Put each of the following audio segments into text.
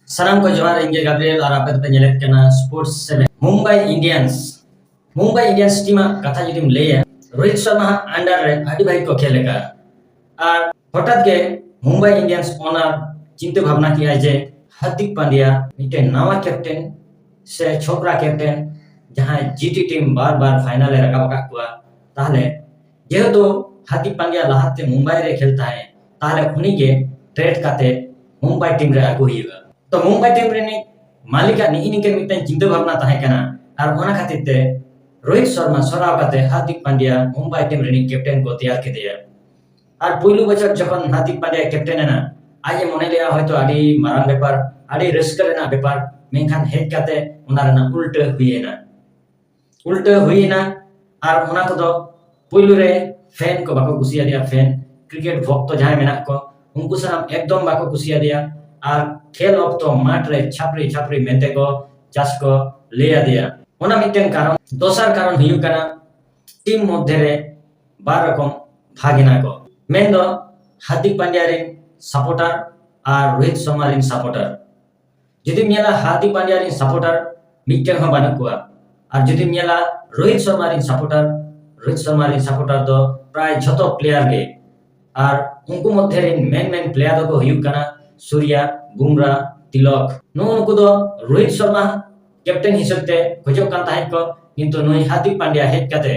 Salam ko johar inge Gabriel ar ape dope nyelek kena Sports 7 Mumbai Indians team katha judim leya Rohit Sharma under re adi bhai ko khelega আর হঠাৎ গে Mumbai Indians ওনার চিন্তা ভাবনা কিয়া যে হার্দিক পান্ডিয়া মিটে নাওয়া captain সে ছোকরা captain যাহাই GT team বারবার ফাইনালে রাকাব কাক কুয়া তাহলে যেহেতু হার্দিক পান্ডিয়া লাহাতে মুম্বাই রে খেলতা है তাহলে উনি গে ট্রেড কাতে মুম্বাই টিম রে আগু হিবা তো মুম্বাই টিম রে মালিকা নিকে মিটে চিন্তা ভাবনা তাহে কেনা আর ওনা খাতির তে रोहित शर्मा सराव काते हार्दिक पांड्या मुंबई टीम रे कैप्टन को तैयार के दिया আর পয়লু বছর যখন হার্দিক পান্ডিয়া ক্যাপ্টেন না আজ মনে লিয়া হয়তো আদি মারাং ব্যাপার আদি রিস্ক রেনা ব্যাপার মেনখান হেড কাতে ওনার না উল্টো হুইনা আর ওনা কো দো পয়লু রে ফ্যান को बाको कुसिया दिया फैन क्रिकेट भक्त जहां मेना को उनको साम एकदम बाको कुसिया दिया আর खेल অক্ত মাঠ রে ছাপরি ছাপরি মেতে को চাষ को लेया दिया ওনা মিটেন কারণ দোসার কারণ হিউ কানা টিম মধ্যে রে 12 রকম ভাগিনা को मेन दो हार्दिक पांड्या रिन सपोर्टर और रोहित शर्मा रिन सपोर्टर जुदी मियाला हार्दिक पांड्या रिन सपोर्टर मिटन हो बानु कुआ और जुदी मियाला रोहित शर्मा रिन सपोर्टर दो प्राय झतो प्लेयर गे और उनको मध्य रिन मेन प्लेयर को हुयुक कना सूर्या बुमराह तिलक उनको दो रोहित शर्मा कैप्टन हिसाबते खोजो कान ताहे को किंतु नुई हार्दिक पांड्या हेड काते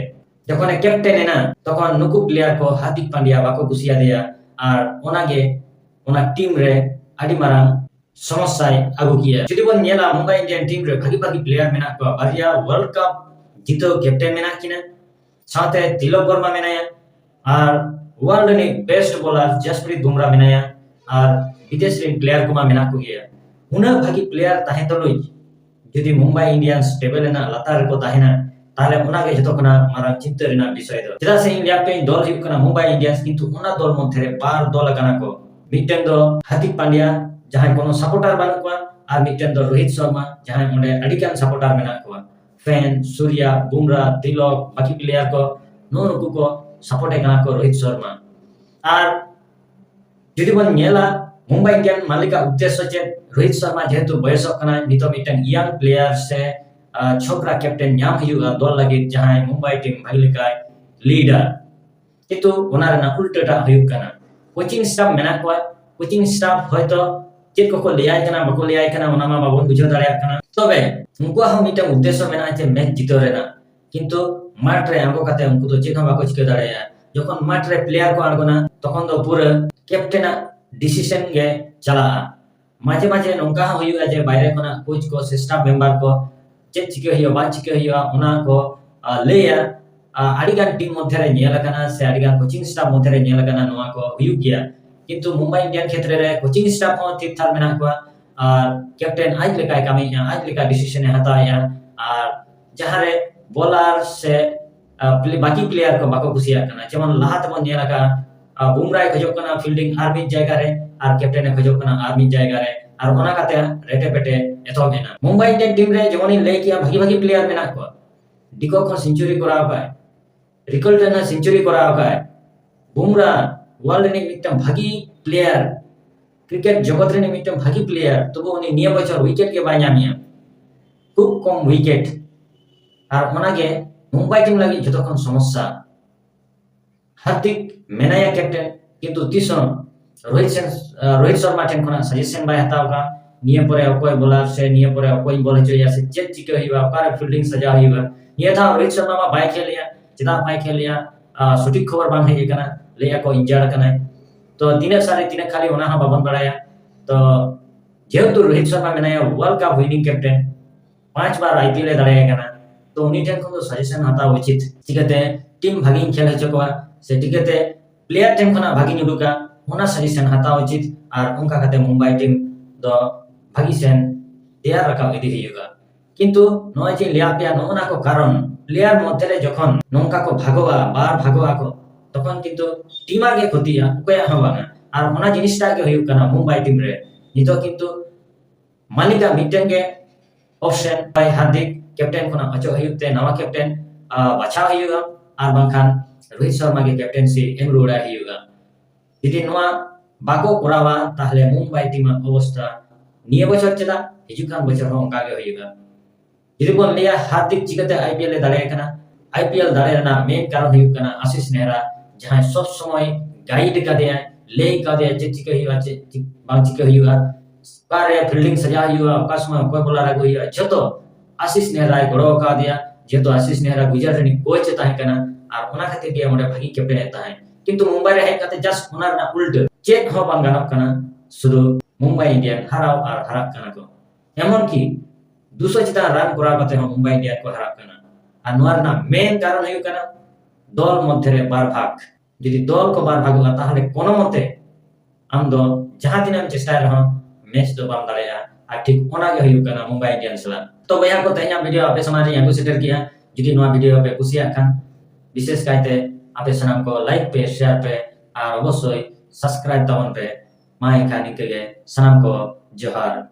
যখন ক্যাপ্টেন না তখন নুকু প্লেয়ার को हार्दिक पांड्या बाको कुसिया दिया और ओनागे ओना टीम रे आडी मारांग समस्याय आगु किया जदि बन नेला मुंबई इंडियन टीम रे भागी प्लेयर मेना को बारिया वर्ल्ड कप जीतो कैप्टेन मेना किना साथे तिलक वर्मा मेनाया और वर्ल्ड नि बेस्ट बॉलर जसप्रीत बुमराह मेनाया और विदेश रे प्लेयर को मेना को गया उना भागी प्लेयर ताहे तलुई जदि मुंबई इंडियंस टेबल ना लतार को ताहेना তাহলে ওনাকে যতক্ষণা মারাং চিন্তা রেনা বিষয় দো যেটা সেই ল্যাপটেন দল হিউক কানা মুম্বাই ইন্ডিয়ান্স কিন্তু ওনা দল মধ্যে বার দল কানা কো মিটেন দো হার্দিক পান্ডিয়া যাহাই কোনো সাপোর্টার বানু কোয়া আর মিটেন দো রোহিত শর্মা যাহাই ওনে আডিকান সাপোর্টার মেনা কোয়া ফ্যান सूर्या बुमराह तिलक बाकी प्लेयर को नुनुकु को सपोर्ट काना को रोहित शर्मा আর যদি বন নেলা মুম্বাই ইন্ডিয়ান মালিকা উদ্দেশ্য যে रोहित शर्मा যেহেতু বয়স কানা নিতো মিটেন ইয়াং প্লেয়ার সে छोकरा कैप्टन नाम हिजुगा दल लगे जहां मुंबई टीम भागलिका लीडर किंतु ओनार ना उल्टाटा हुयुक कना कोचिंग स्टाफ मेना को कोचिंग स्टाफ होयतो चेक को लेयाय कना बको लेयाय कना ओना मा बाबन बुझो दाड़िया कना तबे उनको हम मिटा उद्देश्य मेना जे मैच जितो रेना किंतु माठ रे आंगो काते उनको तो चेक बाको चिके दाड़िया যখন माठ रे प्लेयर को आंगोना तखन तो पूरा कैप्टन डिसीजन गे चला माजे माजे नोंका हुयुगा जे बाहर कोना कोच को स्टाफ मेंबर को चेक चिके हियो बा चिके हियो ओना को लेया आडिगान टीम मध्य रे नेला कना से आडिगान कोचिंग स्टाफ मध्य रे नेला कना नोआ को हुयु गया किंतु मुंबई इंडियन क्षेत्र रे कोचिंग स्टाफ हो ठीक ठाक मेना को कैप्टन आज लेका कामी आज लेका डिसीजन हताया और जहां रे बॉलर से बाकी प्लेयर को बाको कुसिया कना जेमन लाहात बन नेला का बुमराह खजो कना फील्डिंग आर्मी जायगा रे और कैप्टन खजो कना आर्मी जायगा रे और ओना काते रेटे पेटे एतो मेना मुंबई इंडियन टीम रे जेमोनी ले किया भागी प्लेयर मेना को डिको को सेंचुरी कराव का रिकल्टन सेंचुरी कराव का बुमराह वर्ल्ड ने मिटम भागी प्लेयर क्रिकेट जगत रे मिटम भागी प्लेयर तबो उनी निया बचर विकेट के बाय नामिया खूब कम विकेट और ओना के मुंबई टीम लगी जतखन समस्या हार्दिक मेनाया कैप्टन किंतु तीसरो रोहित शर्मा टेन खना सजेशन बाय हताव का निये परे अकोय बॉलर से निये परे अकोय बॉल हचोया से चेक चिके हिबा ओकारे फील्डिंग सजा हिबा निये था रोहित शर्मा मा बाय खेलिया चिदा बाय खेलिया सटीक खबर बांग हे कना लेया को इंजर्ड कना तो दिने सारे दिने खाली ओना हा बाबन बड़ाया तो जेहेतु रोहित शर्मा मेनाया वर्ल्ड कप विनिंग कैप्टन 5 बार आईपीएल ए दाड़ाया कना तो उनी टेन को सजेशन हताव उचित चिकते टीम भागी खेल हचोका से टिकते प्लेयर टेन खना भागी नुडुका ओना सजेशन हताव उचित और उनका खाते मुंबई टीम दो भागी सेन तैयार रखा इदी हियुगा किंतु नय जे लियापिया नोना को कारण प्लेयर मध्य रे जखन नोंका को भागोवा बार भागोवा को तखन किंतु टीम आगे खतिया कोया हवाना और ओना जिनिसटा के हुयुक कना मुंबई टीम रे नितो किंतु मालिका मिटेन के ऑप्शन बाय हार्दिक कैप्टन कोना अचो हुयुकते नवा कैप्टन बाछा हुयुगा और बांखान रोहित शर्मा के कैप्टनसी एम रोड़ा हुयुगा यदि नवा बाको कोरावा ताहले मुंबई टीम अवस्था निया बछर चेदा हिजुकान बछर हो onka ge होयुगा जुदी बोन लिया हार्दिक चिकते आईपीएल दाड़े kana आईपीएल दाड़े रना मेन कारण हुयुग kana आशीष नेहरा जहां सब समय गाइड का दिया ले का दिया चिके हुयुगा बांग चिके हुयुगा कारे फील्डिंग सजा हुयुगा कसमा कोई बोला रा हुयुगा जतो आशीष नेहरा गड़ो का दिया जेतो आशीष नेहरा गुजरात नी कोच ताहे kana আর ওনা খাতে গিয়ে আমরা ভাগি ক্যাপ্টেন তাহে কিন্তু মুম্বাই রে হেকাতে জাস্ট ওনার না উল্টো চেক হ বাং গানক kana শুধু মুম্বাই ইন্ডিয়ান হারাও আর হারাক kana ko এমন কি 200 চিতা রান করা কাতে মুম্বাই ইন্ডিয়ান को হারাক kana আর নোয়ার না মেন কারণ হইউ kana দল মধ্যে রে বার ভাগ যদি দল को বার ভাগ হলা তাহলে কোন মতে আম দো যাহা দিন চেষ্টা রহ मैच दो बाम दाड़ेया आ ठीक ओना गे हयु kana मुंबई इंडियंस ला तो बया को तहिया वीडियो आपे समाज रे यागु सेटर किया जुदी नोआ वीडियो पे कुसिया खान विशेष कायते आपे सनाम को लाइक पे शेयर पे और अवश्य सब्सक्राइब तवन पे माय खानी के सनाम को जोहार।